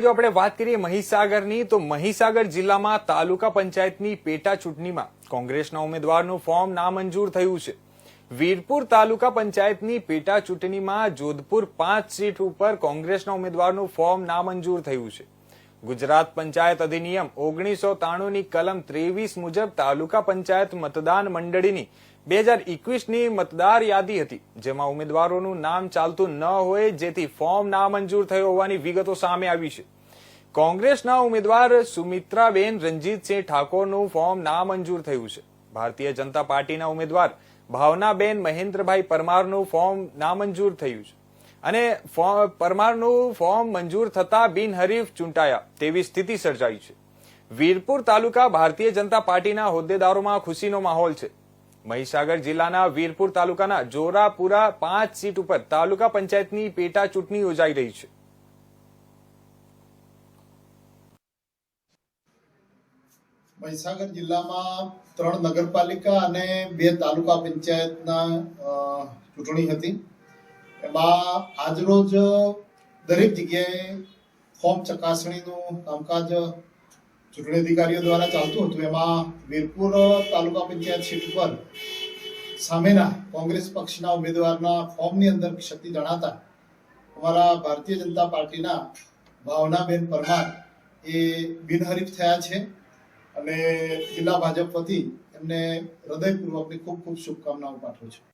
જો આપણે વાત કરીએ મહીસાગરની, તો મહીસાગર જિલ્લામાં તાલુકા પંચાયતની પેટા ચૂંટણીમાં કોંગ્રેસના ઉમેદવારનું ફોર્મ નામંજૂર થયું છે. વીરપુર તાલુકા પંચાયતની પેટા ચૂંટણીમાં જોધપુર 5 સીટ ઉપર કોંગ્રેસના ઉમેદવારનું ફોર્મ નામંજૂર થયું છે. ગુજરાત પંચાયત અધિનિયમ 1993ની કલમ 23 મુજબ તાલુકા પંચાયત મતદાન મંડળીની 2021ની મતદાર યાદી હતી, જેમાં ઉમેદવારોનું નામ ચાલતું ન હોય, જેથી ફોર્મ નામંજૂર થયો હોવાની વિગતો સામે આવી છે. કોંગ્રેસના ઉમેદવાર સુમિત્રાબેન રંજીતસિંહ ઠાકોરનું ફોર્મ નામંજૂર થયું છે. ભારતીય જનતા પાર્ટીના ઉમેદવાર ભાવનાબેન મહેન્દ્રભાઈ પરમારનું ફોર્મ નામંજૂર થયું છે અને પરમારનું ફોર્મ મંજૂર થતા બિનહરીફ ચૂંટાયા તેવી સ્થિતિ સર્જાઈ છે. વીરપુર તાલુકા ભારતીય જનતા પાર્ટીના હોદ્દેદારોમાં ખુશીનો માહોલ છે. મહીસાગર જિલ્લાના વીરપુર તાલુકાના જોરાપુરા 5 સીટ ઉપર તાલુકા પંચાયતની પેટા ચૂંટણી યોજાઈ રહી છે. મહીસાગર જિલ્લામાં 3 નગરપાલિકા અને 2 તાલુકા પંચાયતના ચૂંટણી હતી. એમાં આજરોજ દરેક જગ્યાએ ફોર્મ ચકાસણીનું કામકાજ ચૂંટણી અધિકારીઓ દ્વારા ચાલતું હતું. એમાં વીરપુર તાલુકા પંચાયત સીટ ઉપર સામેના કોંગ્રેસ પક્ષના ઉમેદવારના ફોર્મની અંદર ક્ષતિ જણાતા અમારા ભારતીય જનતા પાર્ટીના ભાવનાબેન પરમાર એ બિનહરીફ થયા છે અને જિલ્લા ભાજપ વતી એમને હૃદયપૂર્વકની ખૂબ ખૂબ શુભકામનાઓ પાઠવું છું.